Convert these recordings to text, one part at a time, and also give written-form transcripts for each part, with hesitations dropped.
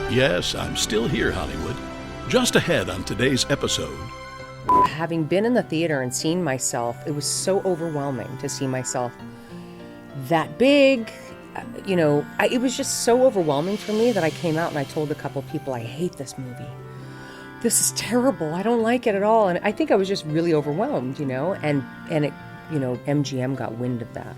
Yes, I'm still here, Hollywood. Just ahead on today's episode. Having been in the theater and seen myself, it was so overwhelming to see myself that big. It was just so overwhelming for me that I came out and I told a couple people, I hate this movie. This is terrible. I don't like it at all. And I think I was just really overwhelmed, and it, MGM got wind of that.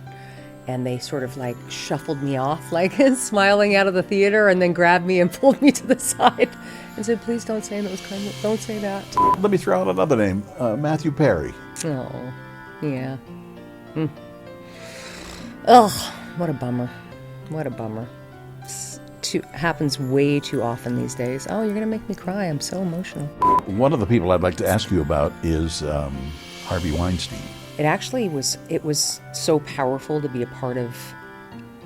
And they sort of like shuffled me off, like smiling out of the theater, and then grabbed me and pulled me to the side and said, please don't say that was kind of, don't say that. Let me throw out another name, Matthew Perry. Oh, yeah. Ugh, what a bummer. What a bummer. Happens way too often these days. Oh, you're going to make me cry. I'm so emotional. One of the people I'd like to ask you about is Harvey Weinstein. It was so powerful to be a part of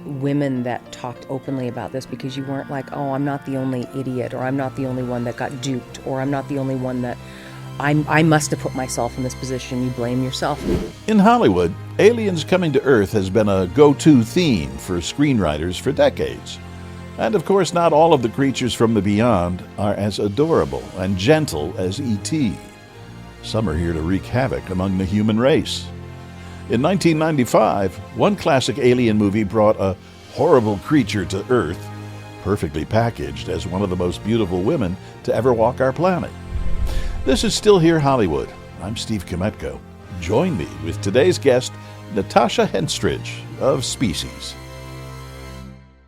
women that talked openly about this, because you weren't like, oh, I'm not the only idiot, or I'm not the only one that got duped, or I'm not the only one that I must have put myself in this position. You blame yourself. In Hollywood, aliens coming to Earth has been a go-to theme for screenwriters for decades. And of course, not all of the creatures from the beyond are as adorable and gentle as E.T. Some are here to wreak havoc among the human race. In 1995, one classic alien movie brought a horrible creature to Earth, perfectly packaged as one of the most beautiful women to ever walk our planet. This is Still Here Hollywood. I'm Steve Kmetko. Join me with today's guest, Natasha Henstridge of Species.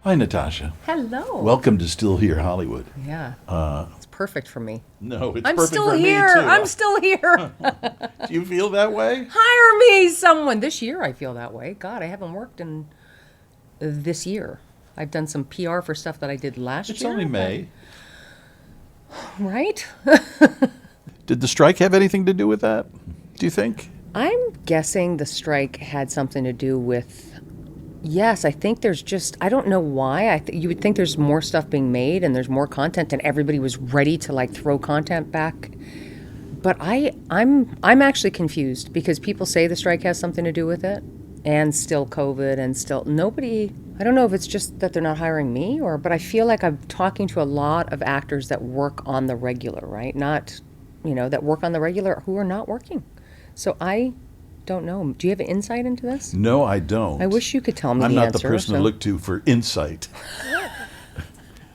Hi, Natasha. Hello. Welcome to Still Here Hollywood. Yeah. It's perfect for me. No, it's I'm perfect still for here. me too. I'm still here. Do you feel that way? Hire me, someone. This year I feel that way. God, I haven't worked in this year. I've done some PR for stuff that I did last year. It's only May. Right? Did the strike have anything to do with that, do you think? I'm guessing the strike had something to do with, yes, I think there's just, I don't know why. You would think there's more stuff being made and there's more content and everybody was ready to like throw content back. But I'm actually confused, because people say the strike has something to do with it, and still COVID, and still nobody, I don't know if it's just that they're not hiring me, but I feel like I'm talking to a lot of actors that work on the regular, right? Not, that work on the regular who are not working. So I don't know. Do you have an insight into this? No, I don't. I wish you could tell me I'm the not answer. the person to look to for insight.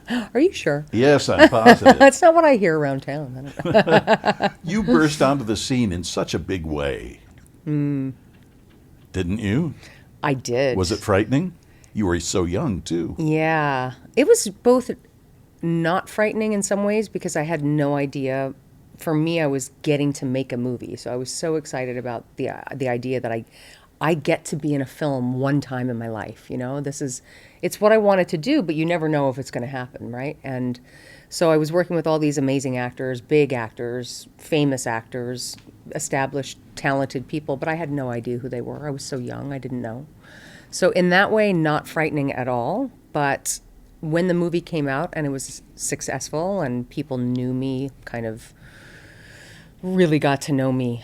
Are you sure? Yes, I'm positive. That's not what I hear around town. You burst onto the scene in such a big way. Didn't you? I did. Was it frightening? You were so young, too. Yeah. It was both not frightening in some ways, because I had no idea. For me, I was getting to make a movie. So I was so excited about the idea that I get to be in a film one time in my life. It's what I wanted to do, but you never know if it's going to happen, right? And so I was working with all these amazing actors, big actors, famous actors, established, talented people, but I had no idea who they were. I was so young, I didn't know. So in that way, not frightening at all. But when the movie came out and it was successful and people knew me, kind of really got to know me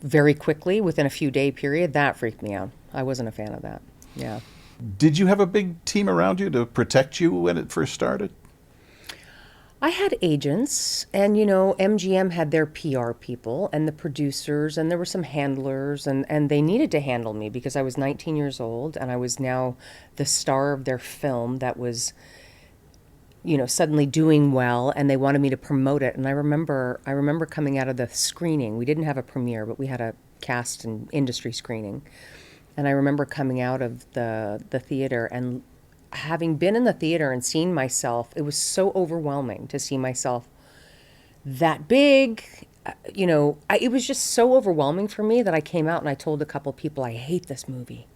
very quickly within a few day period, that freaked me out. I wasn't a fan of that. Yeah. Did you have a big team around you to protect you when it first started? I had agents, and MGM had their PR people and the producers, and there were some handlers, and they needed to handle me because I was 19 years old and I was now the star of their film that was suddenly doing well, and they wanted me to promote it. And I remember coming out of the screening. We didn't have a premiere, but we had a cast and industry screening. And I remember coming out of the theater, and having been in the theater and seen myself, it was so overwhelming to see myself that big. It was just so overwhelming for me that I came out and I told a couple people, I hate this movie.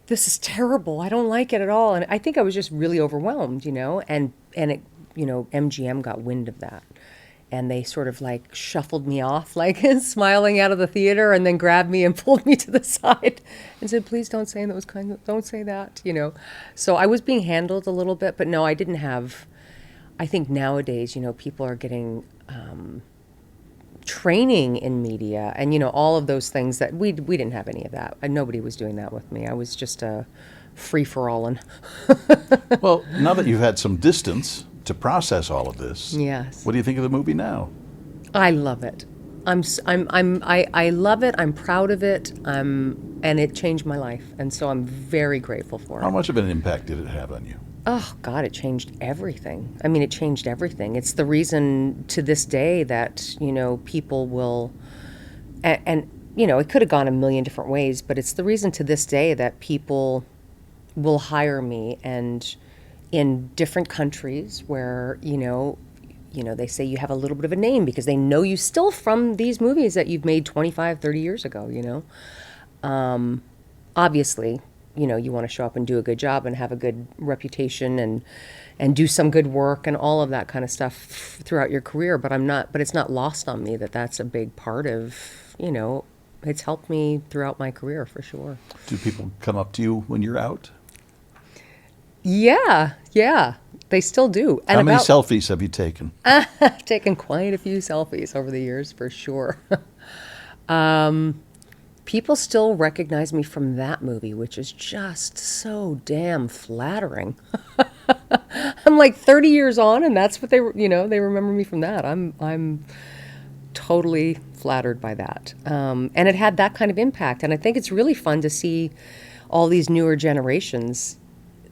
This is terrible. I don't like it at all. And I think I was just really overwhelmed, and it, MGM got wind of that. And they sort of like shuffled me off, like smiling out of the theater, and then grabbed me and pulled me to the side and said, please don't say that was kind of, don't say that, So I was being handled a little bit, but no, I didn't have, I think nowadays, people are getting training in media and, all of those things that we didn't have any of that. Nobody was doing that with me. I was just a free-for-all. Well, now that you've had some distance, to process all of this. Yes. What do you think of the movie now? I love it. I love it. I'm proud of it. And it changed my life. And so I'm very grateful for it. How much of an impact did it have on you? Oh, God, it changed everything. I mean, it changed everything. It's the reason to this day that, people will, and it could have gone a million different ways, but it's the reason to this day that people will hire me, and in different countries where, they say you have a little bit of a name because they know you still from these movies that you've made 25, 30 years ago, Obviously, you want to show up and do a good job and have a good reputation and do some good work and all of that kind of stuff throughout your career. But it's not lost on me that that's a big part of, it's helped me throughout my career for sure. Do people come up to you when you're out? Yeah, they still do. And How many selfies have you taken? I've taken quite a few selfies over the years for sure. People still recognize me from that movie, which is just so damn flattering. I'm like 30 years on, and that's what they remember me from that. I'm totally flattered by that. And it had that kind of impact. And I think it's really fun to see all these newer generations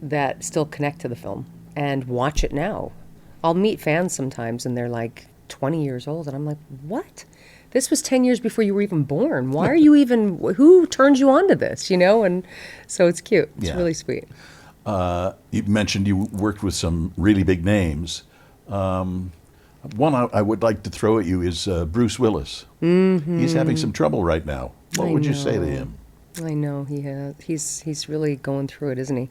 that still connect to the film and watch it now. I'll meet fans sometimes, and they're like 20 years old, and I'm like, what? This was 10 years before you were even born. Why are you even, who turns you on to this, And so it's cute. It's really sweet. You mentioned you worked with some really big names. One I would like to throw at you is Bruce Willis. Mm-hmm. He's having some trouble right now. What would you say to him? I know he has. He's really going through it, isn't he?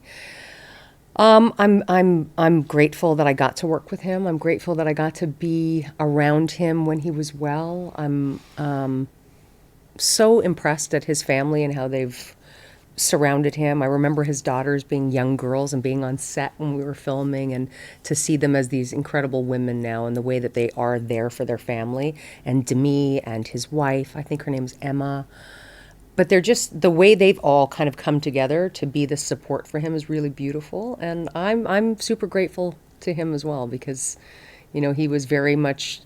I'm grateful that I got to work with him. I'm grateful that I got to be around him when he was well. I'm so impressed at his family and how they've surrounded him. I remember his daughters being young girls and being on set when we were filming, and to see them as these incredible women now and the way that they are there for their family. And Demi and his wife, I think her name's Emma. But they're just, the way they've all kind of come together to be the support for him is really beautiful. And I'm super grateful to him as well, because, he was very much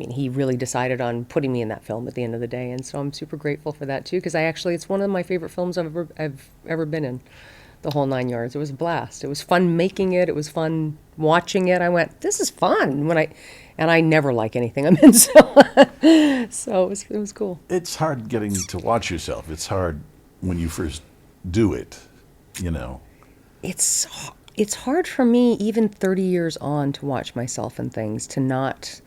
he really decided on putting me in that film at the end of the day. And so I'm super grateful for that too, because it's one of my favorite films I've ever been in, the whole 9 yards. It was a blast. It was fun making it. It was fun watching it. I went, this is fun and I never like anything I'm in, so it was cool. It's hard getting to watch yourself. It's hard when you first do it, It's hard for me, even 30 years on, to watch myself in things, to not...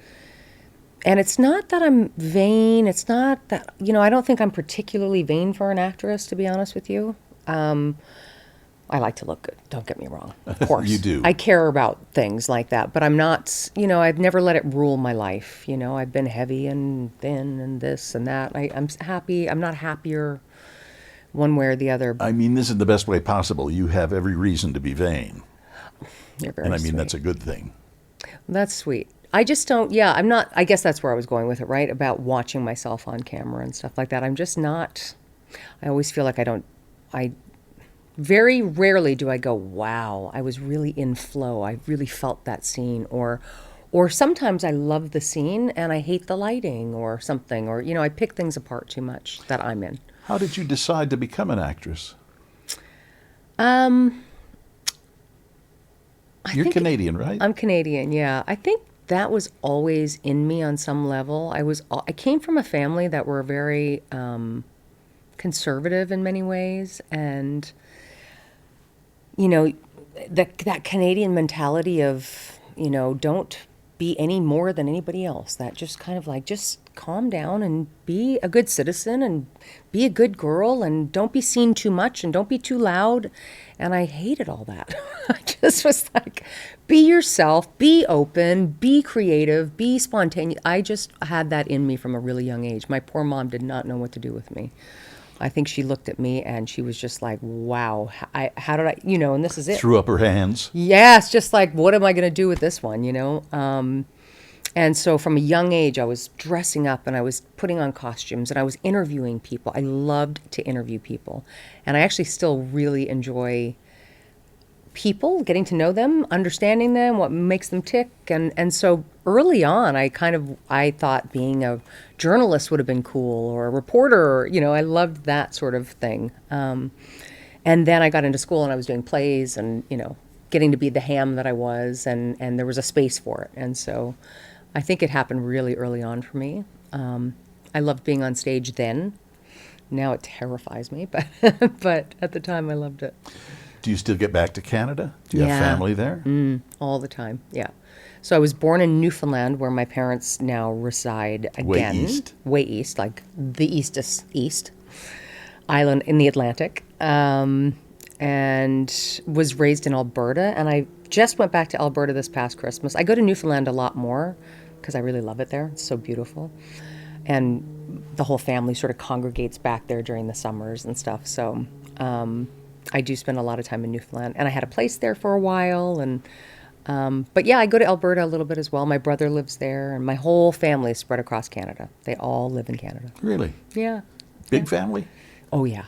And it's not that I'm vain. It's not that, I don't think I'm particularly vain for an actress, to be honest with you. I like to look good. Don't get me wrong. Of course. You do. I care about things like that, but I'm not, I've never let it rule my life. I've been heavy and thin and this and that. I'm happy. I'm not happier one way or the other. I mean, this is the best way possible. You have every reason to be vain. You're very sweet. That's a good thing. That's sweet. I just don't, I'm not, I guess that's where I was going with it, right? About watching myself on camera and stuff like that. I'm just not, I always feel like very rarely do I go, wow, I was really in flow. I really felt that scene. Or sometimes I love the scene and I hate the lighting or something. Or, I pick things apart too much that I'm in. How did you decide to become an actress? You're Canadian, right? I'm Canadian, yeah. I think that was always in me on some level. I came from a family that were very conservative in many ways, and that Canadian mentality of don't be any more than anybody else. That just kind of like, just calm down and be a good citizen and be a good girl and don't be seen too much and don't be too loud. And I hated all that. I just was like, be yourself, be open, be creative, be spontaneous. I just had that in me from a really young age. My poor mom did not know what to do with me. I think she looked at me and she was just like, wow, how did I, and this is it. Threw up her hands. Yes, just like, what am I going to do with this one, And so from a young age, I was dressing up and I was putting on costumes and I was interviewing people. I loved to interview people. And I actually still really enjoy people, getting to know them, understanding them, what makes them tick. And so early on, I thought being a journalist would have been cool, or a reporter, I loved that sort of thing. And then I got into school and I was doing plays and, getting to be the ham that I was, and there was a space for it. And so I think it happened really early on for me. I loved being on stage then. Now it terrifies me, but but at the time I loved it. Do you still get back to Canada? Do you have family there? All the time, yeah. So I was born in Newfoundland, where my parents now reside again. Way east, like the east island in the Atlantic. And was raised in Alberta, and I just went back to Alberta this past Christmas. I go to Newfoundland a lot more because I really love it there. It's so beautiful. And the whole family sort of congregates back there during the summers and stuff. So I do spend a lot of time in Newfoundland. And I had a place there for a while. And but yeah, I go to Alberta a little bit as well. My brother lives there, and my whole family is spread across Canada. They all live in Canada. Really? Yeah. Big family? Oh, yeah.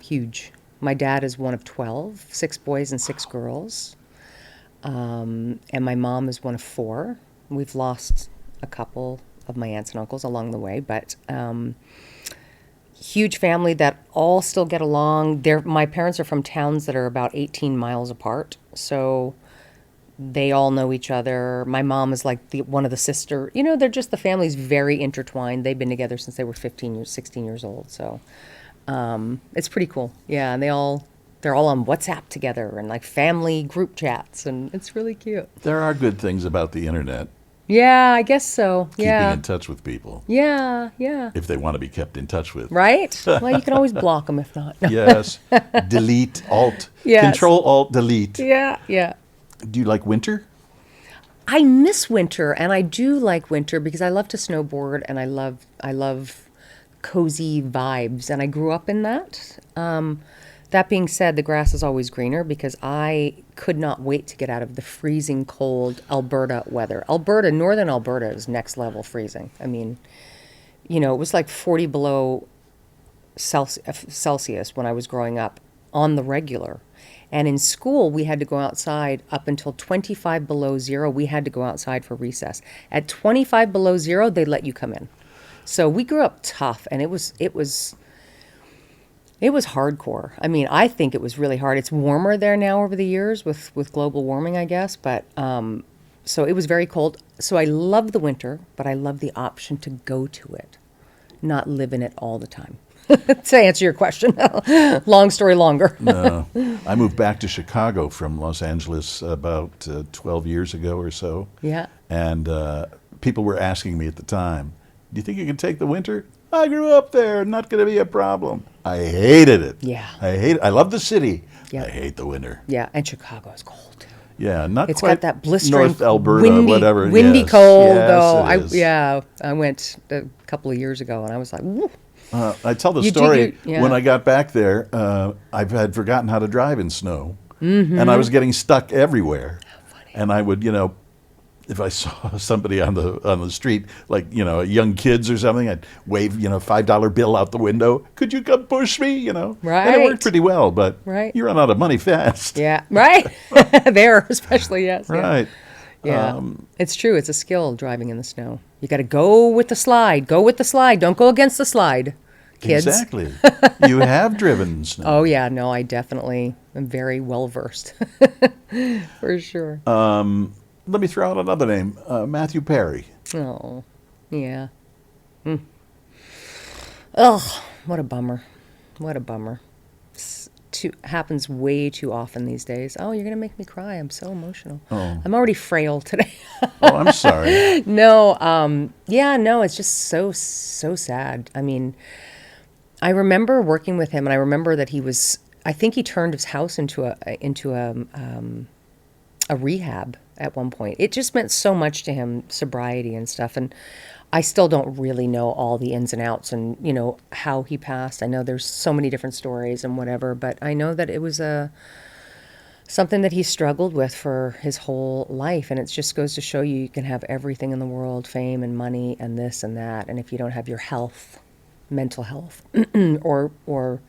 Huge. My dad is one of 12, 6 boys and 6 girls. And my mom is one of 4. We've lost a couple of my aunts and uncles along the way, but huge family that all still get along. My parents are from towns that are about 18 miles apart, so they all know each other. My mom is like one of the sister. They're just, the family's very intertwined. They've been together since they were 16 years old, so it's pretty cool. Yeah, and they're all on WhatsApp together and like family group chats, and it's really cute. There are good things about the internet. Yeah, I guess so. Keeping Yeah. in touch with people. Yeah, yeah. If they want to be kept in touch with. Right? Well, you can always block them if not. Yes. Delete, Alt. Yes. Control, Alt, Delete. Yeah, yeah. Do you like winter? I miss winter, and I do like winter because I love to snowboard, and I love cozy vibes, and I grew up in that. That being said, the grass is always greener because I could not wait to get out of the freezing cold Alberta weather. Northern Alberta is next level freezing. I mean, it was like 40 below Celsius when I was growing up on the regular. And in school, we had to go outside up until 25 below zero. We had to go outside for recess. At 25 below zero, they let you come in. So we grew up tough, and it was hardcore. I mean, I think it was really hard. It's warmer there now over the years with global warming, I guess. But so it was very cold. So I love the winter, but I love the option to go to it, not live in it all the time. To answer your question, long story longer. No. I moved back to Chicago from Los Angeles about 12 years ago or so. Yeah. And people were asking me at the time, do you think you can take the winter? I grew up there, not going to be a problem. I hated it. Yeah. I love the city. Yeah. I hate the winter. Yeah, and Chicago is cold too. Yeah, not It's quite got that blistering, North Alberta, windy, whatever. windy Yes. cold. Yes, Though it is. I went a couple of years ago, and I was like, woo. I tell the You do- story, yeah. when I got back there, I had forgotten how to drive in snow. Mm-hmm. And I was getting stuck everywhere. Funny. And I would, if I saw somebody on the street, like, young kids or something, I'd wave, $5 bill out the window. Could you come push me, Right. And it worked pretty well, but Right. you run out of money fast. Yeah, right. There, especially, yes. Yeah. Right. Yeah, it's true. It's a skill, driving in the snow. You got to go with the slide. Go with the slide. Don't go against the slide, kids. Exactly. You have driven snow. Oh, yeah. No, I definitely am very well versed. For sure. Let me throw out another name, Matthew Perry. Oh, yeah. Oh, what a bummer. What a bummer. Happens way too often these days. Oh, you're going to make me cry. I'm so emotional. Oh. I'm already frail today. Oh, I'm sorry. No, it's just so sad. I mean, I remember working with him, and I remember that I think he turned his house into a rehab at one point. It just meant so much to him, sobriety and stuff. And I still don't really know all the ins and outs and, how he passed. I know there's so many different stories and whatever, but I know that it was something that he struggled with for his whole life. And it just goes to show you can have everything in the world, fame and money and this and that. And if you don't have your health, mental health, or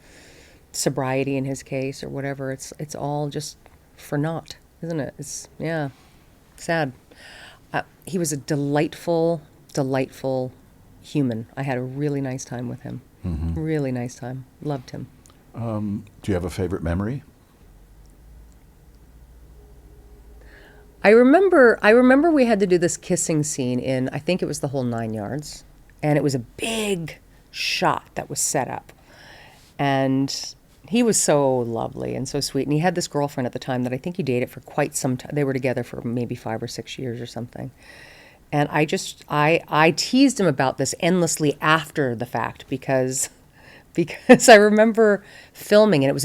sobriety in his case or whatever, it's all just for naught, isn't it? It's, yeah, sad. He was a delightful, delightful human. I had a really nice time with him. Really nice time. Loved him. Do you have a favorite memory? I remember we had to do this kissing scene in, I think it was the whole 9 yards. And it was a big shot that was set up. And he was so lovely and so sweet. And he had this girlfriend at the time that I think he dated for quite some time. They were together for maybe 5 or 6 years or something. And I teased him about this endlessly after the fact because I remember filming and it was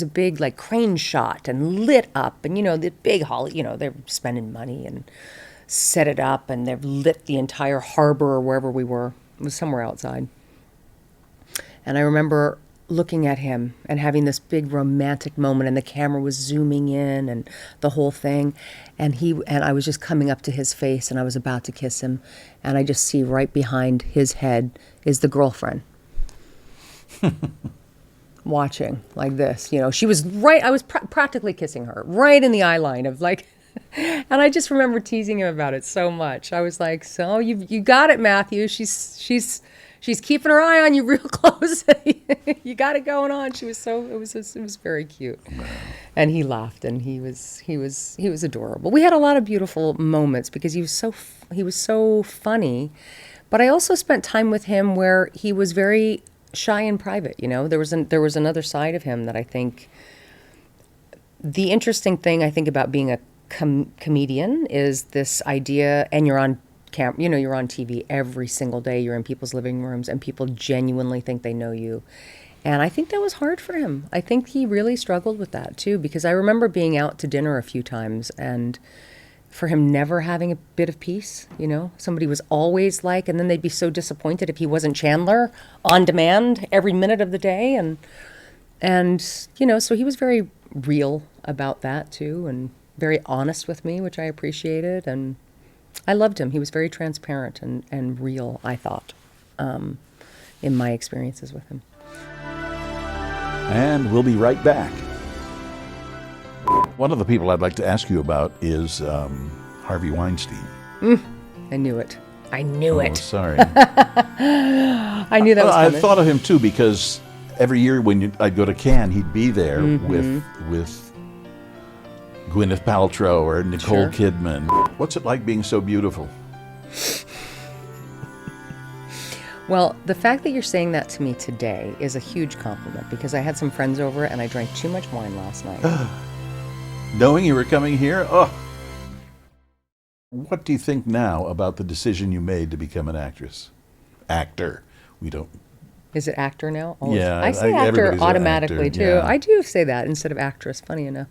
a big like crane shot and lit up, and the big they're spending money and set it up, and they've lit the entire harbor or wherever we were. It was somewhere outside. And I remember looking at him and having this big romantic moment, and the camera was zooming in and the whole thing, and I was just coming up to his face and I was about to kiss him, and I just see right behind his head is the girlfriend watching like this. She was right, I was practically kissing her right in the eye line of like, and I just remember teasing him about it so much. I was like, so you got it, Matthew. She's keeping her eye on you real close. You got it going on. It was very cute. Wow. And he laughed, and he was adorable. We had a lot of beautiful moments because he was so funny. But I also spent time with him where he was very shy and private. There was another side of him that I think. The interesting thing I think about being a comedian is this idea, and you're on you're on TV every single day. You're in people's living rooms, and people genuinely think they know you. And I think that was hard for him. I think he really struggled with that too, because I remember being out to dinner a few times, and for him never having a bit of peace. Somebody was always like, and then they'd be so disappointed if he wasn't Chandler on demand every minute of the day, and so he was very real about that too, and very honest with me, which I appreciated, and I loved him. He was very transparent and real, I thought, in my experiences with him. And we'll be right back. One of the people I'd like to ask you about is Harvey Weinstein. I knew it. I knew it. Sorry. I knew that was coming. I thought of him too because every year when I'd go to Cannes, he'd be there with Gwyneth Paltrow or Nicole Kidman. What's it like being so beautiful? Well, the fact that you're saying that to me today is a huge compliment, because I had some friends over and I drank too much wine last night. Knowing you were coming here? Oh. What do you think now about the decision you made to become an actor? We don't... Is it actor now? Oh, yeah. I say actor automatically, actor, too. yeah. I do say that instead of actress, funny enough.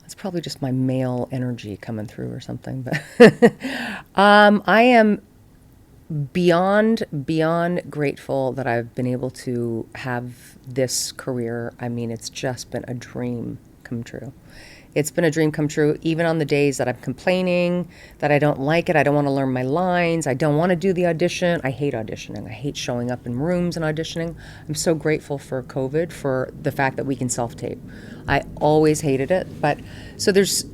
It's probably just my male energy coming through or something. But I am beyond grateful that I've been able to have this career. I mean, it's just been a dream come true. It's been a dream come true, even on the days that I'm complaining, that I don't like it, I don't want to learn my lines, I don't want to do the audition. I hate auditioning. I hate showing up in rooms and auditioning. I'm so grateful for COVID, for the fact that we can self-tape. I always hated it, but so there's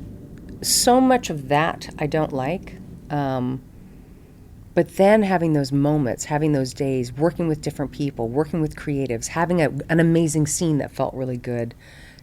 so much of that I don't like. But then having those moments, having those days, working with different people, working with creatives, having an amazing scene that felt really good,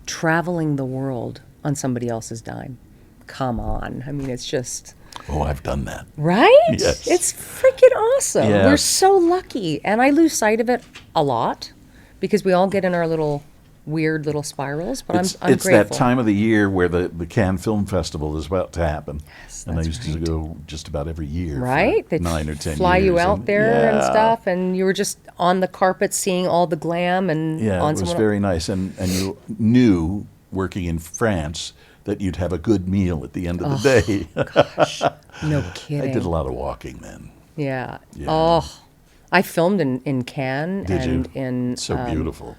traveling the world on somebody else's dime. Come on. I mean, it's just... Oh, I've done that. Right? Yes. It's freaking awesome. Yes. We're so lucky. And I lose sight of it a lot because we all get in our little weird little spirals, but I'm grateful. It's that time of the year where the Cannes Film Festival is about to happen. Yes, and I that's used to go just about every year. Right? For 9 or 10 years. Fly you out there and yeah. stuff, and you were just on the carpet seeing all the glam and Yeah, on it was very nice. And you knew, working in France, that you'd have a good meal at the end of the day. Gosh, no kidding. I did a lot of walking then. Yeah. Yeah. Oh, I filmed in Cannes Did and you? in So beautiful.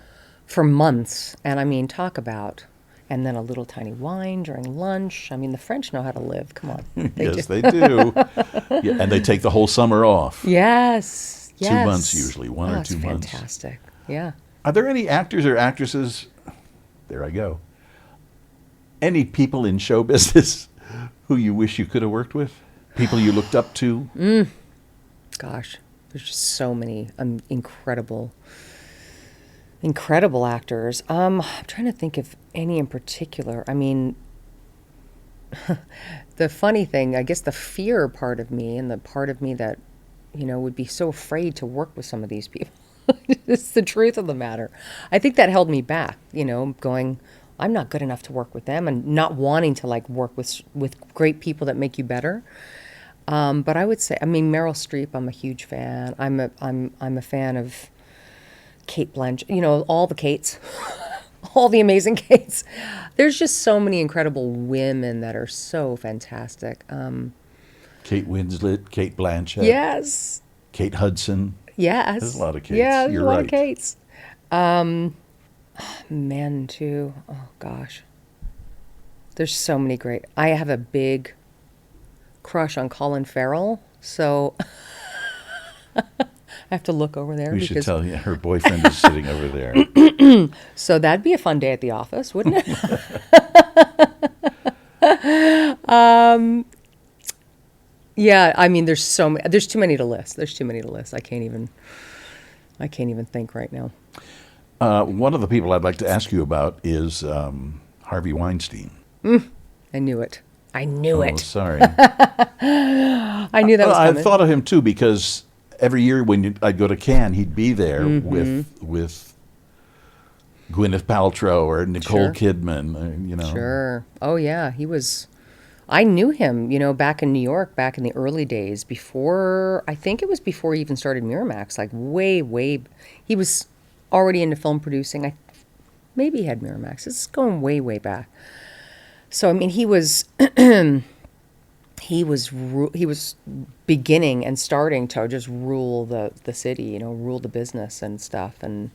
for months, and I mean, talk about, and then a little tiny wine during lunch. I mean, the French know how to live. Come on. Yes, they do. Yeah, and they take the whole summer off. Yes. 2 months usually, one or 2 months. Fantastic. Yeah. Are there any actors or actresses, there I go, Any people in show business who you wish you could have worked with? People you looked up to? Gosh, there's just so many incredible actors. I'm trying to think of any in particular. I mean, the funny thing, I guess the fear part of me and the part of me that, would be so afraid to work with some of these people. It's the truth of the matter. I think that held me back, going, I'm not good enough to work with them, and not wanting to work with great people that make you better. But I would say, Meryl Streep, I'm a huge fan. I'm a fan of Kate Blanchett, all the Kates, all the amazing Kates. There's just so many incredible women that are so fantastic. Kate Winslet, Kate Blanchett. Yes. Kate Hudson. Yes. There's a lot of Kates. Yeah, there's You're a lot right. of Kates. Men, too. Oh, gosh. There's so many great. I have a big crush on Colin Farrell, so I have to look over there. We should tell you, her boyfriend is sitting over there. So that'd be a fun day at the office, wouldn't it? Yeah, there's there's too many to list. I can't even think right now. One of the people I'd like to ask you about is Harvey Weinstein. I knew it. Oh, sorry. I knew that was coming. I thought of him too because every year when I'd go to Cannes, he'd be there with Gwyneth Paltrow or Nicole Kidman. Sure. Oh yeah, I knew him, back in New York, back in the early days, I think it was before he even started Miramax, way. He was already into film producing. Maybe he had Miramax. It's going way back. So he was he was beginning and starting to just rule the city, rule the business and stuff. And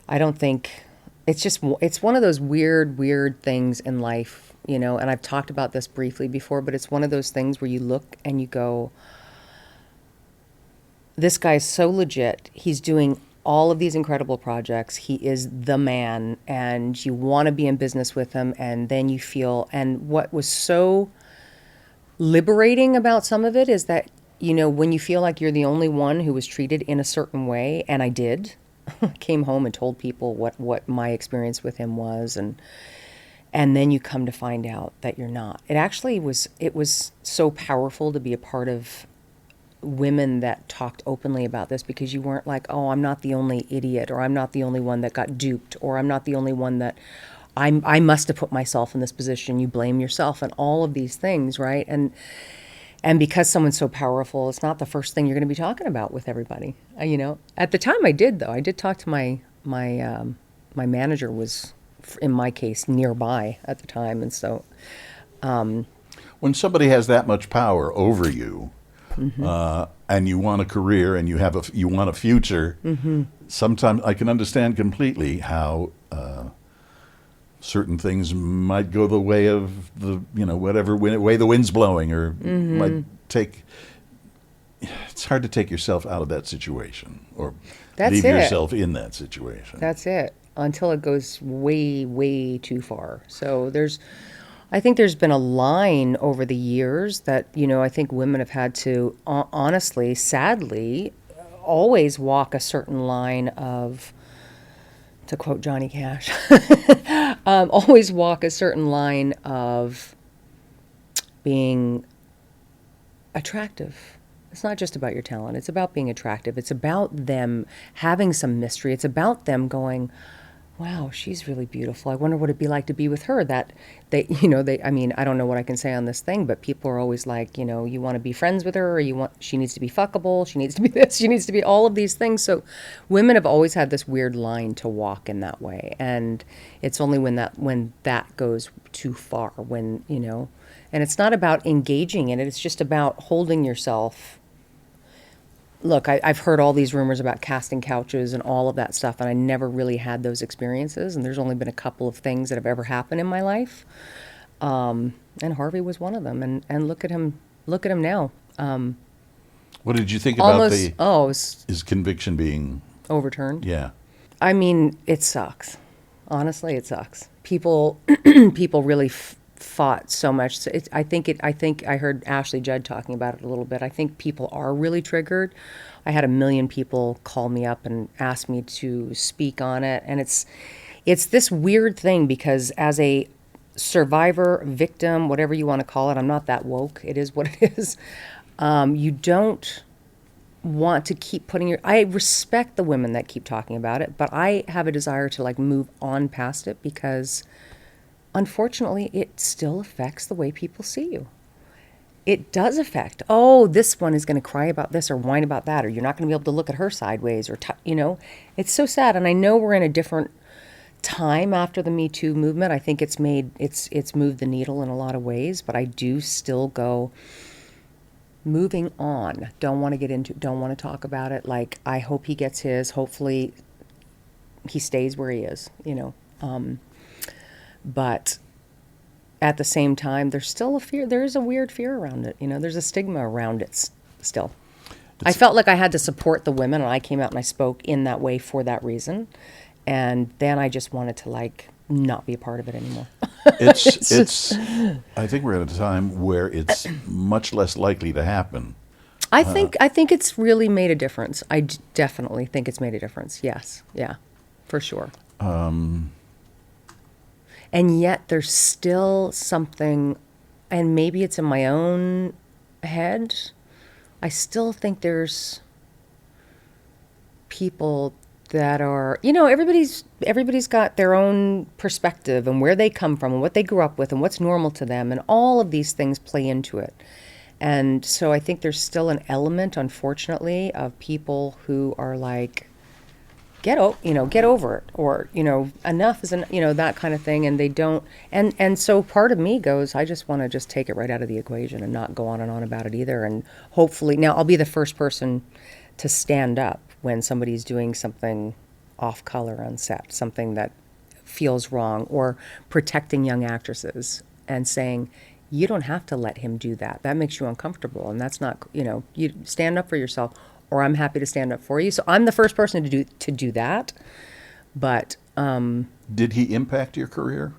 I don't think it's one of those weird things in life, and I've talked about this briefly before, but it's one of those things where you look and you go, this guy's so legit. He's doing all of these incredible projects. He is the man, and you want to be in business with him. And then you feel, and what was so liberating about some of it is that, when you feel like you're the only one who was treated in a certain way, and I did, came home and told people what my experience with him was, and then you come to find out that you're not. It was so powerful to be a part of women that talked openly about this, because you weren't like, oh, I'm not the only idiot, or I'm not the only one that got duped, or I'm not the only one that I must have put myself in this position. You blame yourself and all of these things, right? And because someone's so powerful, it's not the first thing you're going to be talking about with everybody. At the time I did, though. I did talk to my manager was, in my case, nearby at the time. And so when somebody has that much power over you, and you want a career and you want a future, sometimes I can understand completely how certain things might go the way of whatever way the wind's blowing, or might take. It's hard to take yourself out of that situation, or leave yourself in that situation. That's it, until it goes way too far. So I think there's been a line over the years that, I think women have had to, honestly, sadly, always walk a certain line of, to quote Johnny Cash, always walk a certain line of being attractive. It's not just about your talent. It's about being attractive. It's about them having some mystery. It's about them going, wow, she's really beautiful. I wonder what it'd be like to be with her. I don't know what I can say on this thing, but people are always like, you want to be friends with her, or she needs to be fuckable, she needs to be this, she needs to be all of these things. So women have always had this weird line to walk in that way. And it's only when that goes too far, and it's not about engaging in it. It's just about holding yourself. Look, I've heard all these rumors about casting couches and all of that stuff, and I never really had those experiences. And there's only been a couple of things that have ever happened in my life, and Harvey was one of them. And look at him now. What did you think about his conviction being overturned? Yeah. It sucks. Honestly, it sucks. people people really fought so much. So I think I heard Ashley Judd talking about it a little bit. I think people are really triggered. I had 1 million people call me up and ask me to speak on it, and it's this weird thing because as a survivor, victim, whatever you want to call it, I'm not that woke. It is what it is. You don't want to keep I respect the women that keep talking about it, but I have a desire to like move on past it because unfortunately it still affects the way people see you. It does affect, oh, this one is going to cry about this or whine about that, or you're not going to be able to look at her sideways, or it's so sad. And I know we're in a different time after the Me Too movement. I think it's moved the needle in a lot of ways, but I do still go moving on. Don't want to talk about it. Like, I hope he gets his. Hopefully he stays where he is, but at the same time, there's still a fear. There is a weird fear around it. There's a stigma around it still. I felt like I had to support the women, and I came out and I spoke in that way for that reason. And then I just wanted to like not be a part of it anymore. It's I think we're at a time where it's much less likely to happen. I think it's really made a difference. I definitely think it's made a difference. Yes. Yeah, for sure. And yet there's still something, and maybe it's in my own head, I still think there's people that are, everybody's got their own perspective and where they come from and what they grew up with and what's normal to them, and all of these things play into it. And so I think there's still an element, unfortunately, of people who are like, get over it, or enough is that kind of thing, and they don't. And so part of me goes, I just want to take it right out of the equation and not go on and on about it either. And hopefully, now I'll be the first person to stand up when somebody's doing something off color on set, something that feels wrong, or protecting young actresses and saying, you don't have to let him do that. That makes you uncomfortable, and that's not, you stand up for yourself, or I'm happy to stand up for you. So I'm the first person to do that. But did he impact your career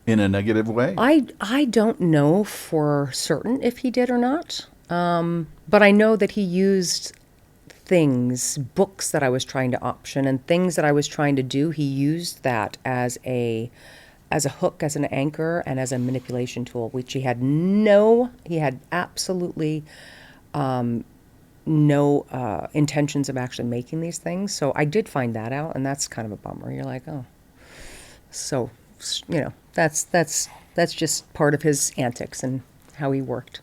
in a negative way? I don't know for certain if he did or not. But I know that he used books that I was trying to option and things that I was trying to do. He used that as a hook, as an anchor, and as a manipulation tool, which he had absolutely no intentions of actually making these things. So I did find that out, and that's kind of a bummer. You're like, oh, so that's just part of his antics and how he worked.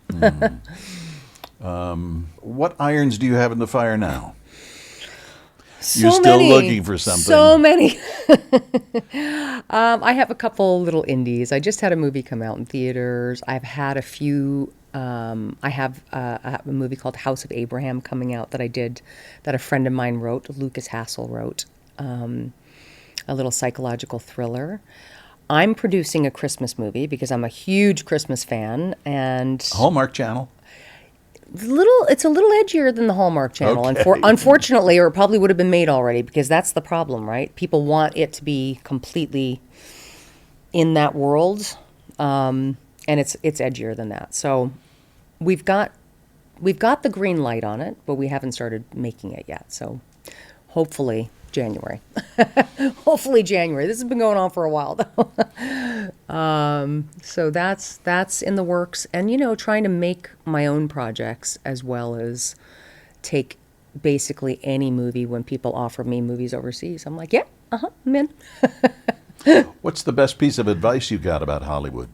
What irons do you have in the fire now? So You're still many. looking for something. So many. I have a couple little indies. I just had a movie come out in theaters. I've had a few. I have a movie called House of Abraham coming out that a friend of mine wrote, Lucas Hassel wrote, a little psychological thriller. I'm producing a Christmas movie because I'm a huge Christmas fan, and Hallmark Channel. It's a little edgier than the Hallmark Channel, okay. Unfortunately, or it probably would have been made already, because that's the problem, right? People want it to be completely in that world, and it's edgier than that. So we've got the green light on it, but we haven't started making it yet. So hopefully January. Hopefully January. This has been going on for a while, though. So that's in the works, and trying to make my own projects, as well as take basically any movie. When people offer me movies overseas, I'm like, yeah, I'm in. What's the best piece of advice you got about Hollywood?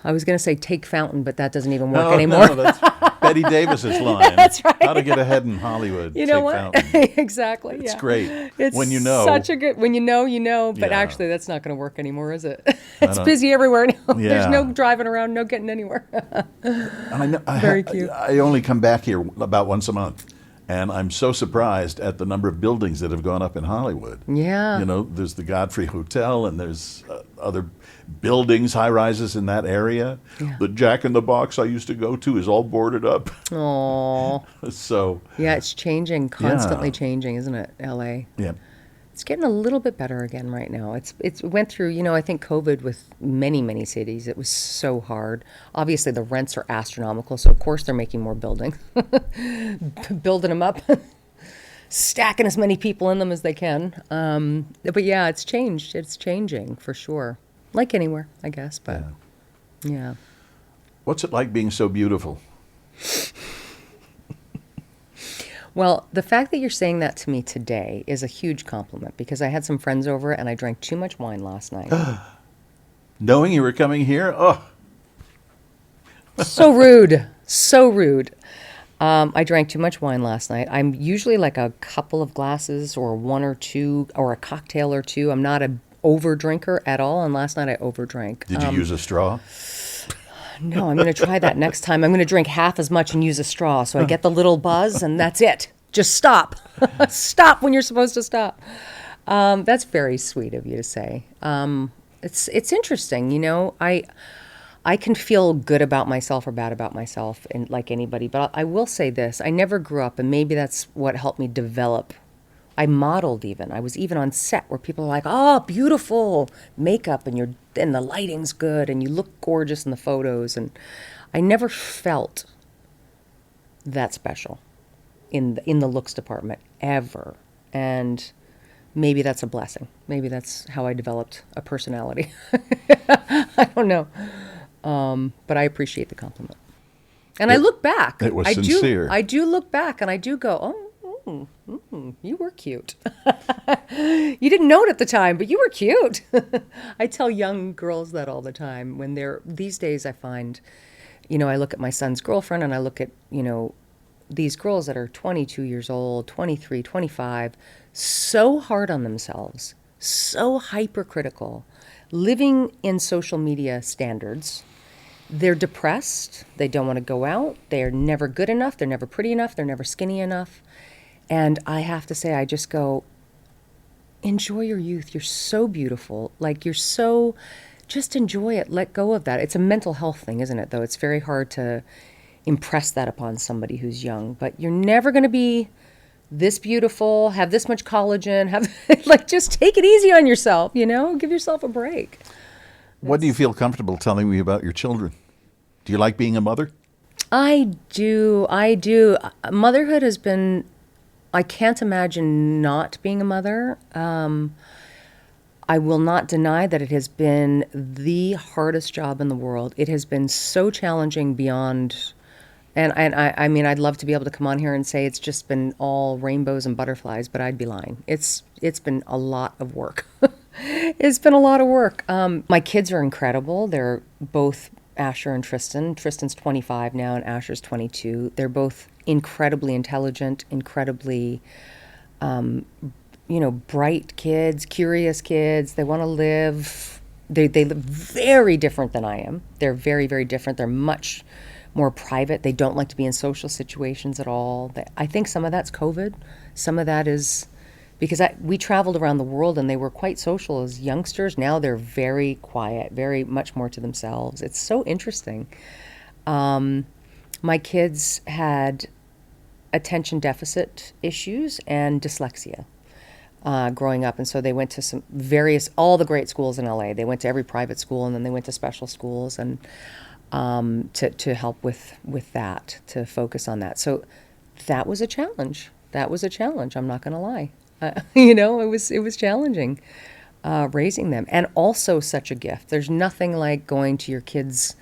I was going to say take Fountain, but that doesn't even work anymore. No, that's Betty Davis's line. That's right. How to get ahead in Hollywood. You know take what? Fountain. Exactly. It's yeah. great. It's when you know. such a good, when you know, but Yeah. actually that's not going to work anymore, is it? It's busy everywhere now. Yeah. There's no driving around, no getting anywhere. And Very cute. I only come back here about once a month. And I'm so surprised at the number of buildings that have gone up in Hollywood. Yeah. You know, there's the Godfrey Hotel, and there's other buildings, high rises in that area. Yeah. The Jack in the Box I used to go to is all boarded up. Oh. So Yeah, it's changing, constantly changing, isn't it, LA? yeah, It's getting a little bit better again right now. It went through, you know, I think COVID with many cities, it was so hard. Obviously, the rents are astronomical, so of course they're making more buildings, building them up, stacking as many people in them as they can. But yeah, it's changed. It's changing for sure. Like anywhere, I guess, but yeah. What's it like being so beautiful? Well, the fact that you're saying that to me today is a huge compliment because I had some friends over and I drank too much wine last night. Knowing you were coming here, oh, So rude. So rude. I drank too much wine last night. I'm usually like a couple of glasses or one or two or a cocktail or two. I'm not an over drinker at all. And last night I overdrank. did you use a straw? No, I'm going to try that next time. I'm going to drink half as much and use a straw so I get the little buzz and that's it. Just stop. Stop when you're supposed to stop. That's very sweet of you to say. It's interesting, you know. I can feel good about myself or bad about myself, and like anybody. But I will say this: I never grew up, and maybe that's what helped me develop. I modeled even. I was even on set where people are like, "Oh, beautiful makeup, and the lighting's good, and you look gorgeous in the photos." And I never felt that special in the looks department ever. And maybe that's a blessing. Maybe that's how I developed a personality. I don't know. But I appreciate the compliment. And I look back. It was sincere. I do look back and I do go, you were cute. You didn't know it at the time, but you were cute. I tell young girls that all the time when these days I find, you know, I look at my son's girlfriend and I look at, you know, these girls that are 22 years old, 23, 25, so hard on themselves, so hypercritical, living in social media standards. They're depressed. They don't want to go out. They're never good enough. They're never pretty enough. They're never skinny enough. And I have to say, I just go, enjoy your youth. You're so beautiful. Like just enjoy it. Let go of that. It's a mental health thing, isn't it, though? It's very hard to impress that upon somebody who's young. But you're never going to be this beautiful, have this much collagen, just take it easy on yourself, you know? Give yourself a break. What do you feel comfortable telling me about your children? Do you like being a mother? I do. Motherhood has been, I can't imagine not being a mother. I will not deny that it has been the hardest job in the world. It has been so challenging beyond, and I mean, I'd love to be able to come on here and say it's just been all rainbows and butterflies, but I'd be lying. It's been a lot of work. It's been a lot of work. My kids are incredible. They're both Asher and Tristan. Tristan's 25 now and Asher's 22. They're both incredibly intelligent, incredibly, bright kids, curious kids. They want to live. They live very different than I am. They're very, very different. They're much more private. They don't like to be in social situations at all. I think some of that's COVID. Some of that is because we traveled around the world and they were quite social as youngsters. Now they're very quiet, very much more to themselves. It's so interesting. My kids had attention deficit issues and dyslexia growing up. And so they went to all the great schools in LA. They went to every private school and then they went to special schools and to help with that, to focus on that. So that was a challenge. I'm not going to lie. It was challenging raising them, and also such a gift. There's nothing like going to your kids'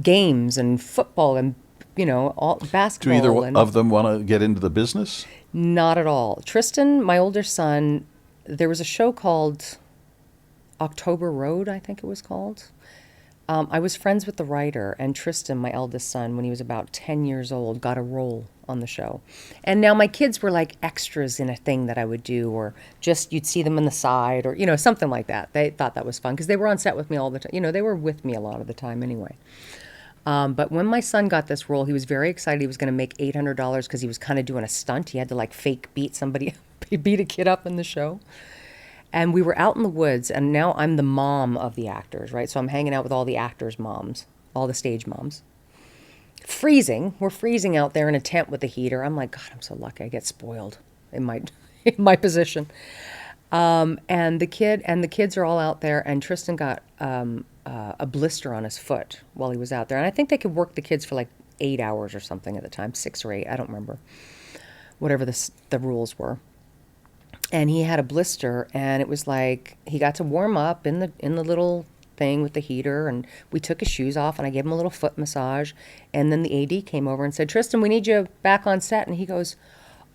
games and football and all basketball. Do either of them want to get into the business? Not at all. Tristan, my older son, there was a show called October Road, I think it was called. I was friends with the writer, and Tristan, my eldest son, when he was about 10 years old, got a role on the show. And now my kids were like extras in a thing that I would do, or just you'd see them on the side, or, something like that. They thought that was fun because they were on set with me all the time. They were with me a lot of the time anyway. But when my son got this role, he was very excited. He was going to make $800 because he was kind of doing a stunt. He had to like fake beat somebody, beat a kid up in the show. And we were out in the woods, and now I'm the mom of the actors, right? So I'm hanging out with all the actors' moms, all the stage moms. Freezing. We're freezing out there in a tent with a heater. I'm like, God, I'm so lucky. I get spoiled in my position. And the kids are all out there, and Tristan got a blister on his foot while he was out there. And I think they could work the kids for like 8 hours or something at the time, 6 or 8, I don't remember, whatever the rules were. And he had a blister, and it was like he got to warm up in the little thing with the heater, and we took his shoes off, and I gave him a little foot massage. And then the AD came over and said, Tristan, we need you back on set. And he goes,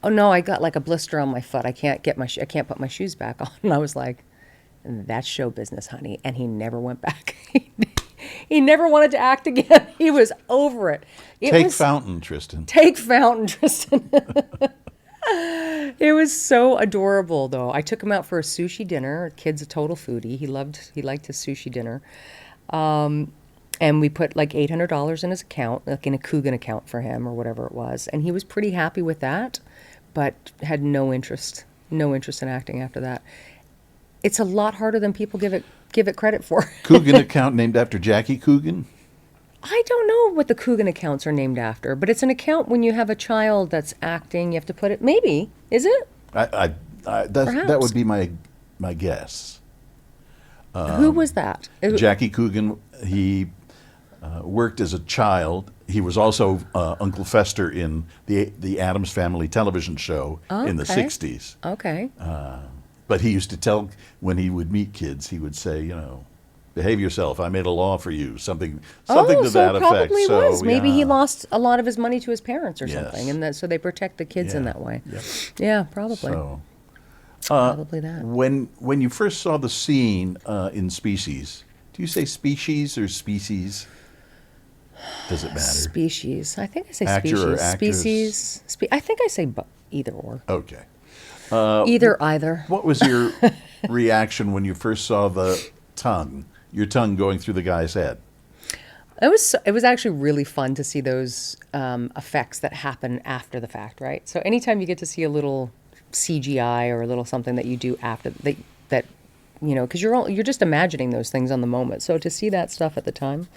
oh no, I got like a blister on my foot. I can't put my shoes back on. And I was like, that's show business, honey. And he never went back. He never wanted to act again. He was over it. Take Fountain, Tristan. Take Fountain, Tristan. It was so adorable, though. I took him out for a sushi dinner. Kid's a total foodie. He liked his sushi dinner. And we put like $800 in his account, like in a Coogan account for him or whatever it was. And he was pretty happy with that, but had no interest in acting after that. It's a lot harder than people give it credit for. Coogan account named after Jackie Coogan? I don't know what the Coogan accounts are named after, but it's an account when you have a child that's acting. You have to put it. Maybe is it? That would be my guess. Who was that? Jackie Coogan. He worked as a child. He was also Uncle Fester in the Addams Family television show in the 60s. Okay. But he used to tell, when he would meet kids, he would say, behave yourself. I made a law for you. Something to that effect. Probably so was. Maybe yeah. he lost a lot of his money to his parents or Yes. something, and so they protect the kids in that way. Yep. Yeah, probably. So, probably that. when you first saw the scene in Species, do you say species or species? Does it matter? Species. I think I say Actor species. or actress? Species. I think I say either or. Okay. Either. What was your reaction when you first saw your tongue going through the guy's head? It was actually really fun to see those effects that happen after the fact, right? So anytime you get to see a little CGI or a little something that you do after that because you're just imagining those things on the moment. So to see that stuff at the time,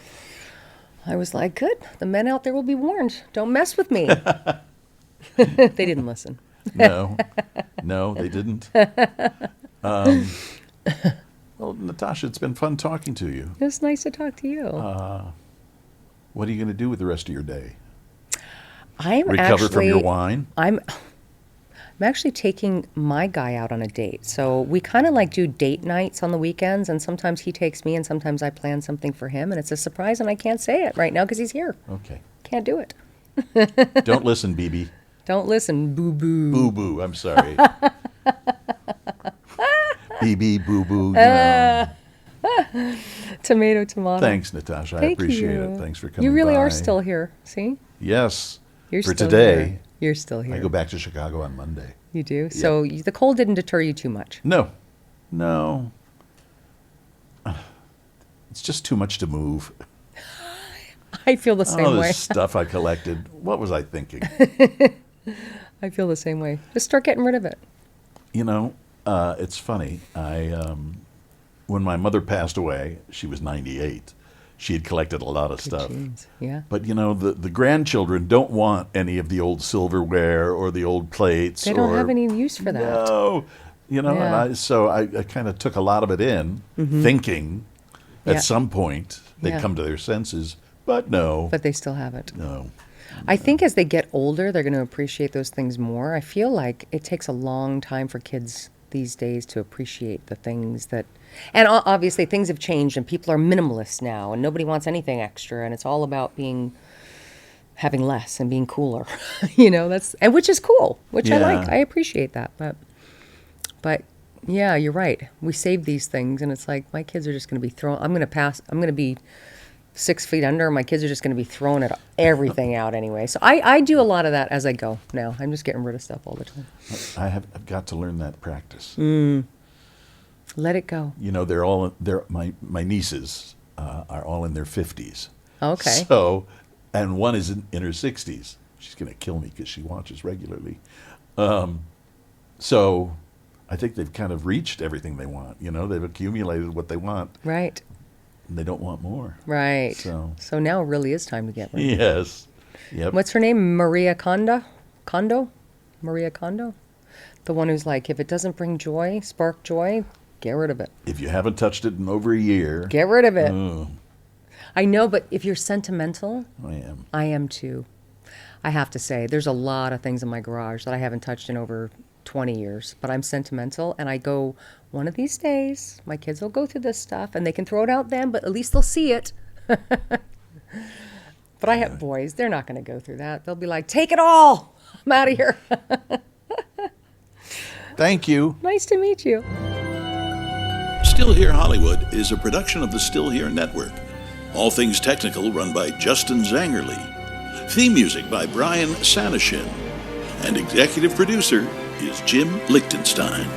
I was like, good. The men out there will be warned. Don't mess with me. They didn't listen. No, they didn't. Well, Natasha, it's been fun talking to you. It was nice to talk to you. What are you going to do with the rest of your day? Recover from your wine? I'm actually taking my guy out on a date. So we kind of like do date nights on the weekends, and sometimes he takes me, and sometimes I plan something for him, and it's a surprise, and I can't say it right now because he's here. Okay. Can't do it. Don't listen, BB. Don't listen, boo-boo. Boo-boo, I'm sorry. BB, boo-boo, Tomato, tomato. Thanks, Natasha. I appreciate it. Thanks for coming You really by. are still here, see? Yes. You're for still today. Here. You're still here. I go back to Chicago on Monday. You do? So the cold didn't deter you too much? No. It's just too much to move. I feel the same All way. this stuff I collected. What was I thinking? I feel the same way. Just start getting rid of it. It's funny. When my mother passed away, she was 98. She had collected a lot of stuff. Genes. Yeah. But, the grandchildren don't want any of the old silverware or the old plates. They don't have any use for that. No. Yeah. And I kind of took a lot of it in, thinking at some point they'd come to their senses. But no. But they still haven't. No. I think as they get older, they're going to appreciate those things more. I feel like it takes a long time for kids these days to appreciate the things that... And obviously things have changed and people are minimalists now and nobody wants anything extra and it's all about having less and being cooler. Which is cool, which I like. I appreciate that. But yeah, you're right. We save these things and it's like my kids are just going to be I'm going to be 6 feet under. My kids are just going to be throwing everything out anyway. So I do a lot of that as I go now. I'm just getting rid of stuff all the time. I've got to learn that practice. Let it go. My nieces are all in their 50s. Okay. So, and one is in her 60s. She's going to kill me because she watches regularly. So I think they've kind of reached everything they want. They've accumulated what they want. Right. And they don't want more. Right. So now it really is time to get rid of it. Yes. Yep. What's her name? Maria Kondo? Maria Kondo? The one who's like, if it doesn't bring joy, spark joy, get rid of it. If you haven't touched it in over a year. Get rid of it. I know, but if you're sentimental. I am. I am too. I have to say, there's a lot of things in my garage that I haven't touched in over 20 years, but I'm sentimental, and I go, one of these days, my kids will go through this stuff, and they can throw it out then, but at least they'll see it. But I have boys, they're not going to go through that. They'll be like, take it all. I'm out of here. Thank you. Nice to meet you. Still Here Hollywood is a production of the Still Here Network. All things technical run by Justin Zangerly. Theme music by Brian Sanishin. And executive producer is Jim Lichtenstein.